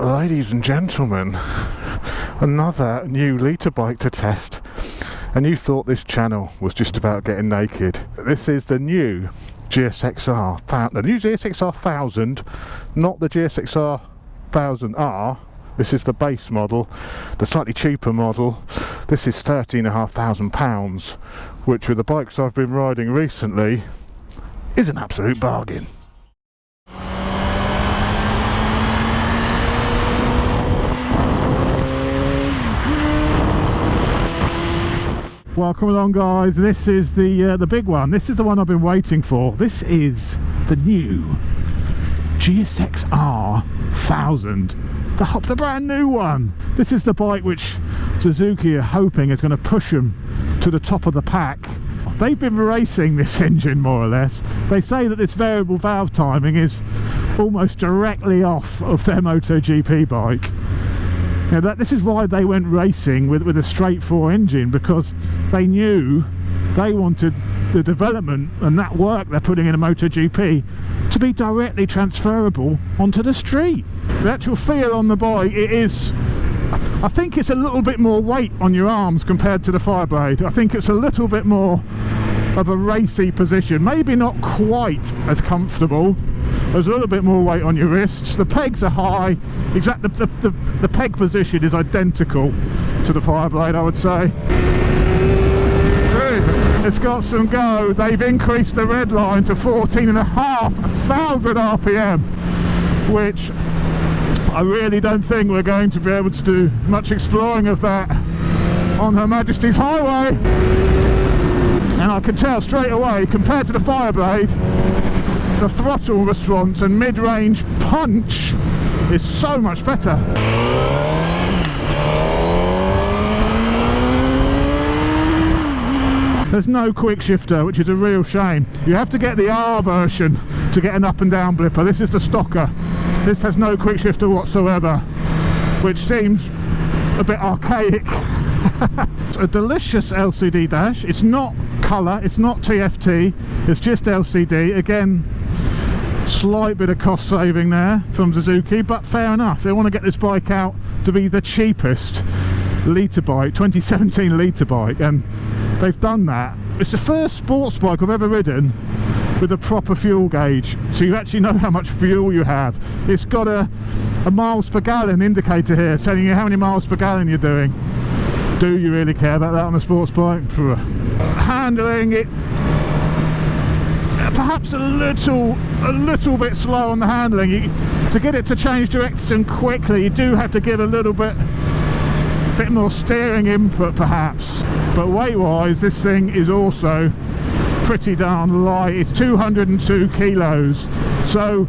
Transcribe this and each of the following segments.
Ladies and gentlemen, another new litre bike to test, and you thought this channel was just about getting naked. This is the new GSXR-1000, not the GSXR-1000R. This is the base model, the slightly cheaper model. This is £13,500, which with the bikes I've been riding recently is an absolute bargain. Welcome along, guys. This is the big one. This is the one I've been waiting for. This is the new GSXR-1000, the brand new one. This is the bike which Suzuki are hoping is going to push them to the top of the pack. They've been racing this engine more or less. They say that this variable valve timing is almost directly off of their MotoGP bike. Now this is why they went racing with a straight 4 engine, because they knew they wanted the development and that work they're putting in a MotoGP to be directly transferable onto the street. The actual feel on the bike, I think it's a little bit more weight on your arms compared to the Fireblade. I think it's a little bit more of a racy position, maybe not quite as comfortable. There's a little bit more weight on your wrists. The pegs are high. The peg position is identical to the Fireblade, I would say. It's got some go. They've increased the red line to 14,500 RPM, which I really don't think we're going to be able to do much exploring of that on Her Majesty's Highway. And I can tell straight away, compared to the Fireblade, the throttle response and mid-range punch is so much better. There's no quick shifter, which is a real shame. You have to get the R version to get an up and down blipper. This is the stocker. This has no quick shifter whatsoever, which seems a bit archaic. It's a delicious LCD dash. It's not colour, it's not TFT, it's just LCD. Again, slight bit of cost saving there from Suzuki, but fair enough. They want to get this bike out to be the cheapest litre bike, 2017 litre bike, and they've done that. It's the first sports bike I've ever ridden with a proper fuel gauge, so you actually know how much fuel you have. It's got a miles per gallon indicator here telling you how many miles per gallon you're doing. Do you really care about that on a sports bike? Handling it, perhaps a little bit slow on the handling. To get it to change direction quickly, you do have to give a little bit more steering input perhaps. But weight wise, this thing is also pretty darn light. It's 202 kilos, so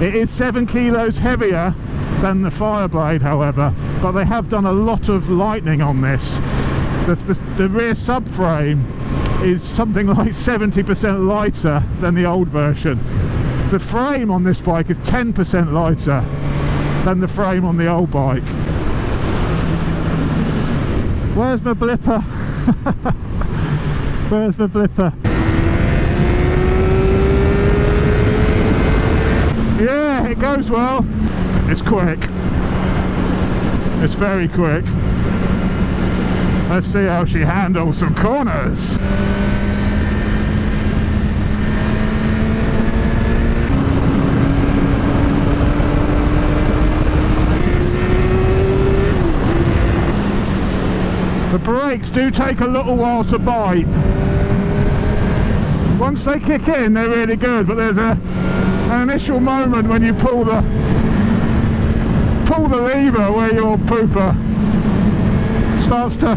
it is 7 kilos heavier than the Fireblade, however, but they have done a lot of lightening on this. The rear subframe is something like 70% lighter than the old version. The frame on this bike is 10% lighter than the frame on the old bike. Where's my blipper? Where's my blipper? Yeah, it goes well. It's quick. It's very quick. Let's see how she handles some corners. The brakes do take a little while to bite. Once they kick in, they're really good, but there's an initial moment when you pull the lever where your pooper starts to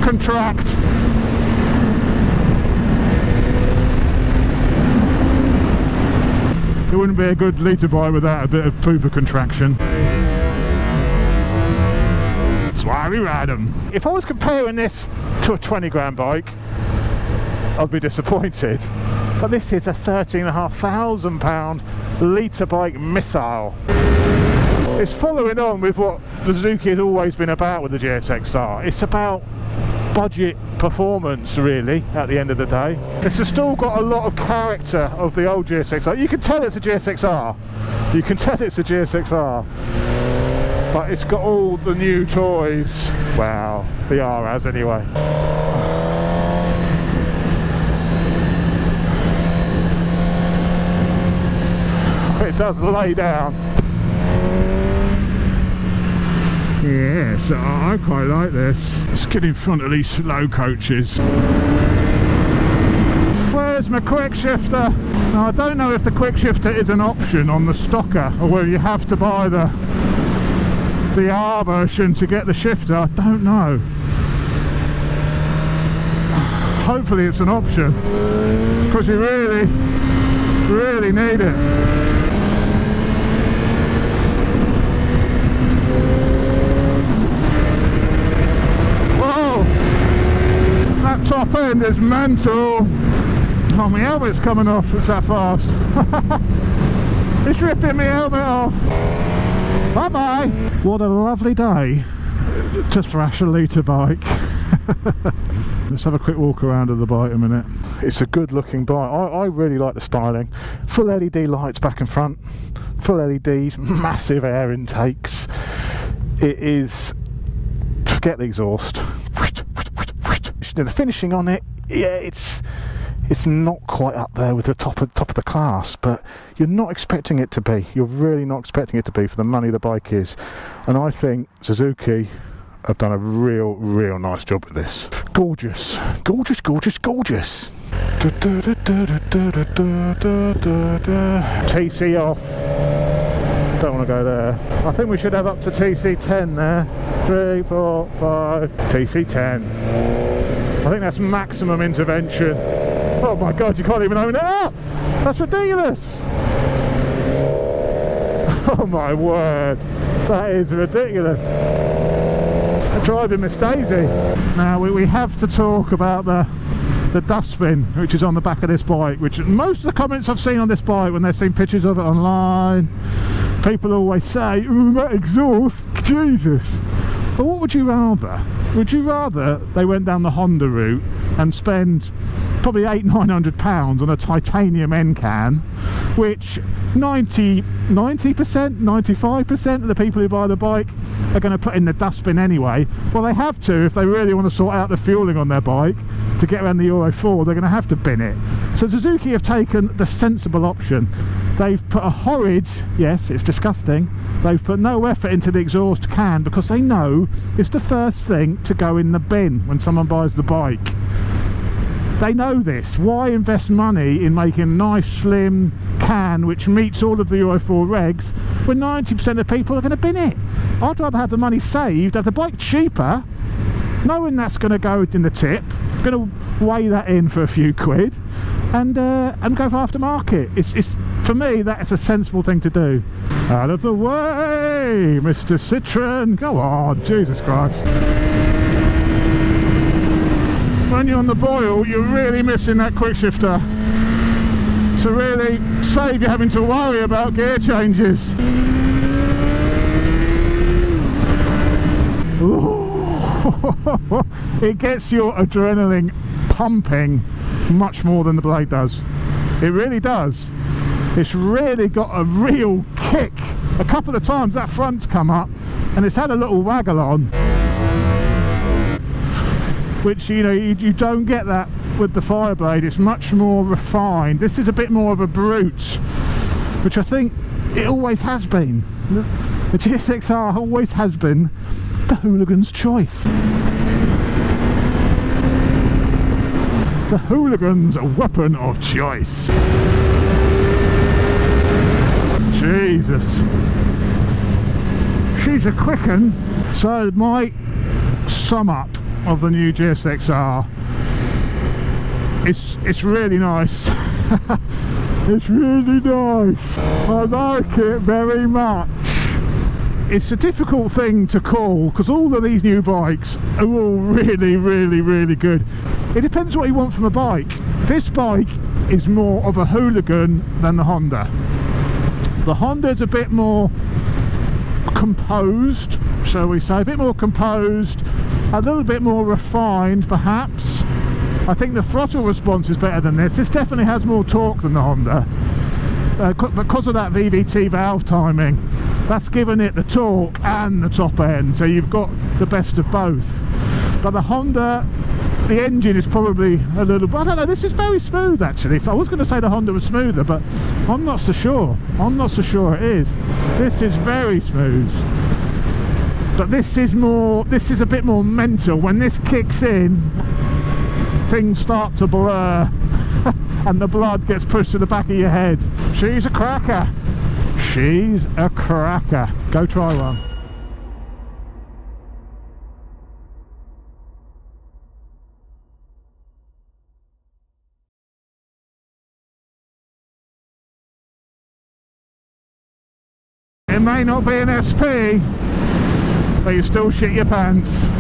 contract. It wouldn't be a good litre bike without a bit of pooper contraction. That's why we ride them. If I was comparing this to a 20 grand bike, I'd be disappointed. But this is a £13,500 litre bike missile. It's following on with what Suzuki has always been about with the GSXR. It's about budget performance, really, at the end of the day. It's still got a lot of character of the old GSXR. You can tell it's a GSXR. You can tell it's a GSXR. but it's got all the new toys. Well, the R has anyway. It does lay down. Yes, I quite like this. Let's get in front of these slow coaches. Where's my quick shifter? Now, I don't know if the quick shifter is an option on the stocker or whether you have to buy the R version to get the shifter. I don't know. Hopefully it's an option, because you really need it. Whoa! That top end is mental. Oh, my helmet's coming off, it's that fast. It's ripping my helmet off. Bye bye. What a lovely day to thrash a litre bike. Let's have a quick walk around of the bike a minute. It's a good looking bike. I really like the styling. Full LED lights back and front, full LEDs, massive air intakes. It is, forget the exhaust. The finishing on it, yeah, it's not quite up there with the top of the class, but you're not expecting it to be. You're really not expecting it to be for the money the bike is. And I think Suzuki have done a real nice job with this. Gorgeous, gorgeous, gorgeous, gorgeous. TC off. Don't want to go there. I think we should have up to TC10 there. 3, 4, 5. TC10. I think that's maximum intervention. Oh my god, you can't even open it up! That's ridiculous! Oh my word, that is ridiculous. Driving Miss Daisy. Now we have to talk about the dustbin which is on the back of this bike, which most of the comments I've seen on this bike when they've seen pictures of it online, people always say, "Ooh, that exhaust, Jesus." But what would you rather? Would you rather they went down the Honda route and spend probably £800–900 on a titanium end can, which 90%, 95% of the people who buy the bike are going to put in the dustbin anyway? Well, they have to if they really want to sort out the fueling on their bike to get around the Euro 4. They're going to have to bin it. So Suzuki have taken the sensible option. They've put a horrid, yes, it's disgusting, they've put no effort into the exhaust can, because they know it's the first thing to go in the bin when someone buys the bike. They know this. Why invest money in making a nice slim can which meets all of the Euro 4 regs when 90% of people are going to bin it? I'd rather have the money saved, have the bike cheaper, knowing that's going to go in the tip, going to weigh that in for a few quid, and go for aftermarket. It's for me, that is a sensible thing to do. Out of the way, Mr. Citroen. Go on, Jesus Christ. When you're on the boil, you're really missing that quick shifter to really save you having to worry about gear changes. It gets your adrenaline pumping much more than the Blade does. It really does. It's really got a real kick. A couple of times that front's come up and it's had a little waggle on, which, you know, you don't get that with the Fireblade. It's much more refined. This is a bit more of a brute, which I think it always has been. The GSXR always has been the hooligan's choice. The hooligan's weapon of choice. Jesus. She's a quick one. So my sum up of the new GSXR, it's really nice. It's really nice. I like it very much. It's a difficult thing to call because all of these new bikes are all really good. It depends what you want from a bike. This bike is more of a hooligan than the Honda. The Honda's a bit more composed, shall we say, a bit more composed, a little bit more refined perhaps. I think the throttle response is better than this. This definitely has more torque than the Honda, because of that VVT valve timing. That's giving it the torque and the top end, so you've got the best of both. But the Honda, the engine is probably a little, I don't know, this is very smooth actually. So I was going to say the Honda was smoother, but I'm not so sure. I'm not so sure it is. This is very smooth. But this is a bit more mental. When this kicks in, things start to blur and the blood gets pushed to the back of your head. She's a cracker. She's a cracker. Go try one. It may not be an SP, but you still shit your pants.